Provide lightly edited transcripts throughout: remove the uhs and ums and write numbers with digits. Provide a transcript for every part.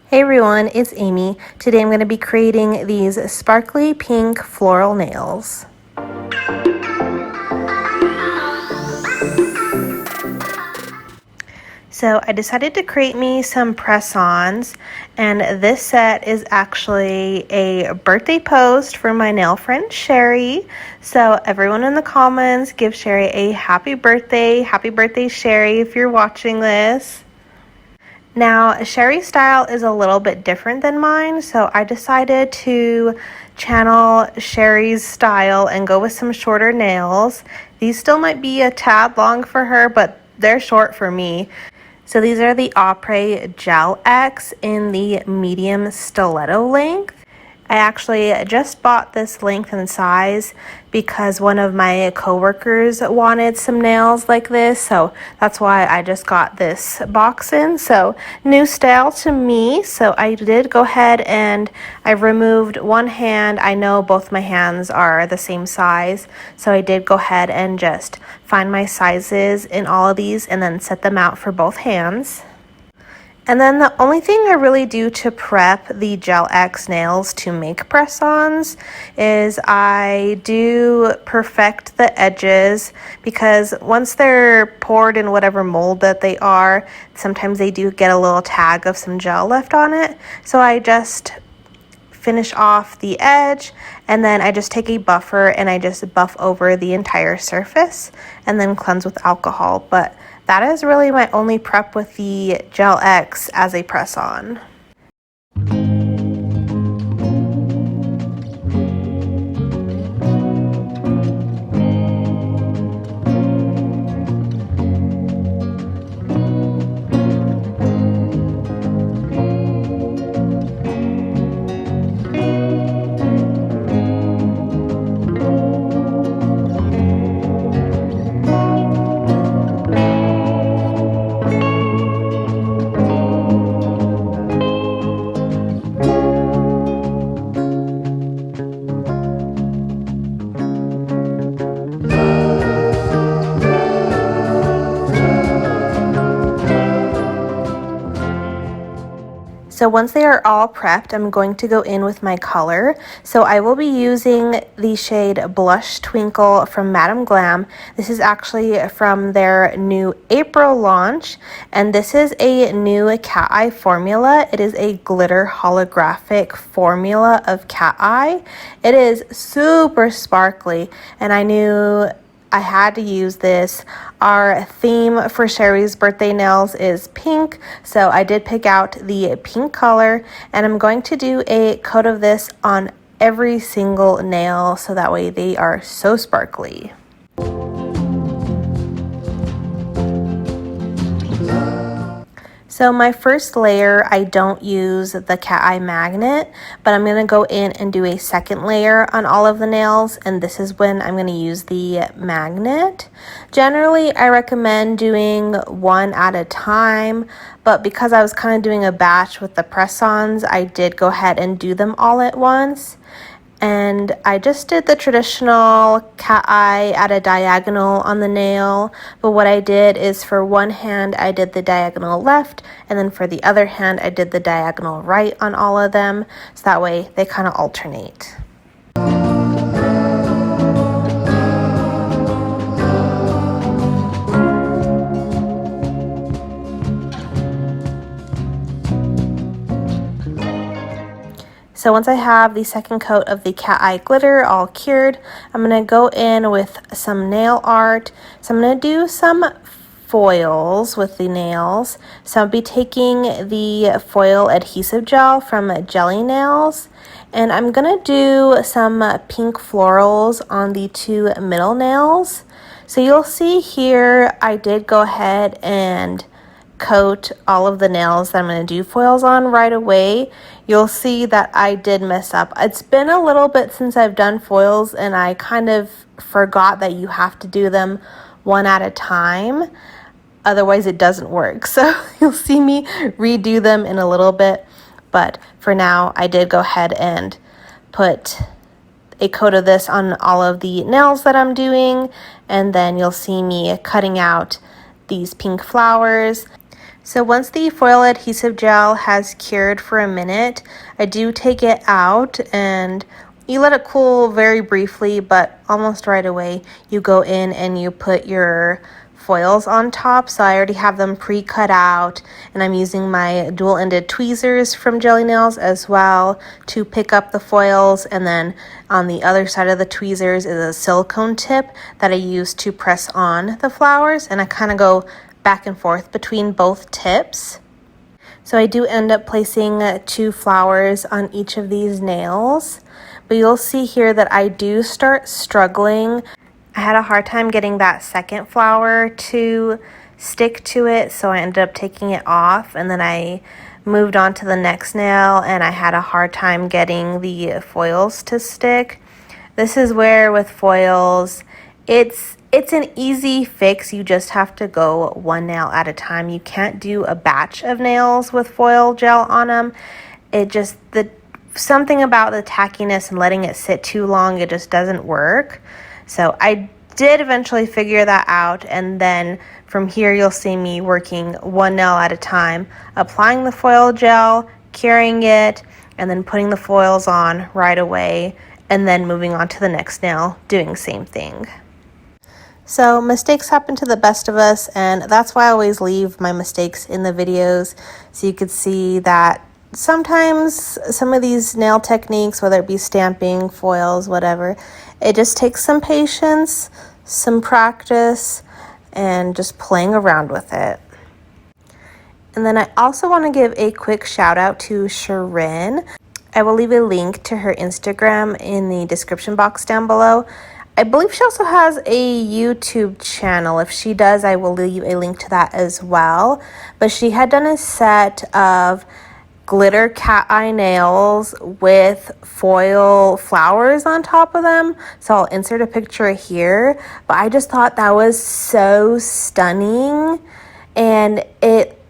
Hey everyone, it's Amy. Today I'm going to be creating these sparkly pink floral nails. So I decided to create me some press-ons, and this set is actually a birthday post for my nail friend Sherry. So everyone in the comments, give Sherry a happy birthday. Happy birthday, Sherry, if you're watching this. Now, Sherry's style is a little bit different than mine, so I decided to channel Sherry's style and go with some shorter nails. These still might be a tad long for her, but they're short for me. So these are the Opre Gel X in the medium stiletto length. I actually just bought this length and size because one of my coworkers wanted some nails like this, so that's why I just got this box in. So new style to me, so I did go ahead and I removed one hand. I know both my hands are the same size, so I did go ahead and just find my sizes in all of these and then set them out for both hands. And then the only thing I really do to prep the Gel X nails to make press-ons is I do perfect the edges, because once they're poured in whatever mold that they are, sometimes they do get a little tag of some gel left on it. So I just finish off the edge, and then I just take a buffer and I just buff over the entire surface and then cleanse with alcohol. But that is really my only prep with the Gel X as a press-on. So once they are all prepped, I'm going to go in with my color. So I will be using the shade Blush Twinkle from Madam Glam. This is actually from their new April launch, and this is a new cat eye formula. It is a glitter holographic formula of cat eye. It is super sparkly, and I knew I had to use this. Our theme for Sherry's birthday nails is pink, so I did pick out the pink color, and I'm going to do a coat of this on every single nail so that way they are so sparkly. So my first layer, I don't use the cat eye magnet, but I'm going to go in and do a second layer on all of the nails, and this is when I'm going to use the magnet. Generally, I recommend doing one at a time, but because I was kind of doing a batch with the press-ons, I did go ahead and do them all at once. And I just did the traditional cat eye at a diagonal on the nail, but what I did is for one hand I did the diagonal left, and then for the other hand I did the diagonal right on all of them, so that way they kind of alternate. So once I have the second coat of the cat eye glitter all cured, I'm going to go in with some nail art. So I'm going to do some foils with the nails. So I'll be taking the foil adhesive gel from Jelly Nails, and I'm going to do some pink florals on the two middle nails. So you'll see here I did go ahead and coat all of the nails that I'm going to do foils on right away. You'll see that I did mess up. It's been a little bit since I've done foils, and I kind of forgot that you have to do them one at a time, otherwise it doesn't work. So you'll see me redo them in a little bit, but for now I did go ahead and put a coat of this on all of the nails that I'm doing, and then you'll see me cutting out these pink flowers. So once the foil adhesive gel has cured for a minute, I do take it out and you let it cool very briefly, but almost right away you go in and you put your foils on top. So I already have them pre-cut out, and I'm using my dual-ended tweezers from Jelly Nails as well to pick up the foils, and then on the other side of the tweezers is a silicone tip that I use to press on the flowers, and I kind of go back and forth between both tips. So I do end up placing 2 flowers on each of these nails, but you'll see here that I do start struggling. I had a hard time getting that second flower to stick to it, so I ended up taking it off, and then I moved on to the next nail and I had a hard time getting the foils to stick. This is where with foils, it's an easy fix. You just have to go one nail at a time. You can't do a batch of nails with foil gel on them. Something about the tackiness and letting it sit too long, it just doesn't work. So I did eventually figure that out, and then from here you'll see me working one nail at a time, applying the foil gel, curing it, and then putting the foils on right away, and then moving on to the next nail, doing the same thing. So mistakes happen to the best of us, and that's why I always leave my mistakes in the videos, so you could see that sometimes some of these nail techniques, whether it be stamping, foils, whatever, it just takes some patience, some practice, and just playing around with it. And then I also want to give a quick shout out to Shirin. I will leave a link to her Instagram in the description box down below. I believe she also has a YouTube channel. If she does, I will leave a link to that as well. But she had done a set of glitter cat eye nails with foil flowers on top of them, so I'll insert a picture here, but I just thought that was so stunning, and it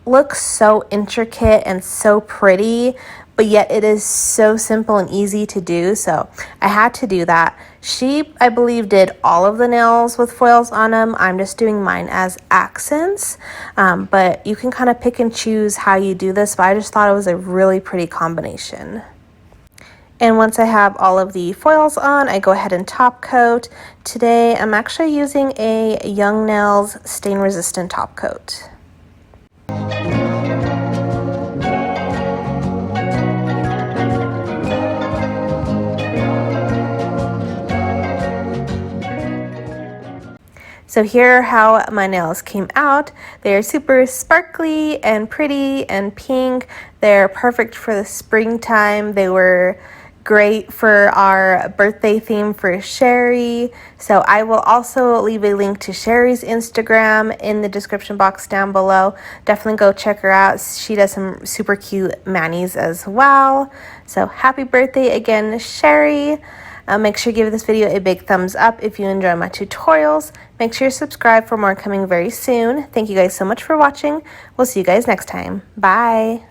looks so intricate and so pretty, but yet it is so simple and easy to do, so I had to do that. She, I believe, did all of the nails with foils on them. I'm just doing mine as accents, but you can kind of pick and choose how you do this, but I just thought it was a really pretty combination. And once I have all of the foils on, I go ahead and top coat. Today, I'm actually using a Young Nails stain resistant top coat. So here are how my nails came out. They're super sparkly and pretty and pink. They're perfect for the springtime. They were great for our birthday theme for Sherry. So I will also leave a link to Sherry's Instagram in the description box down below. Definitely go check her out. She does some super cute manis as well. So happy birthday again, Sherry. Make sure you give this video a big thumbs up if you enjoy my tutorials. Make sure you subscribe for more coming very soon. Thank you guys so much for watching. We'll see you guys next time. Bye.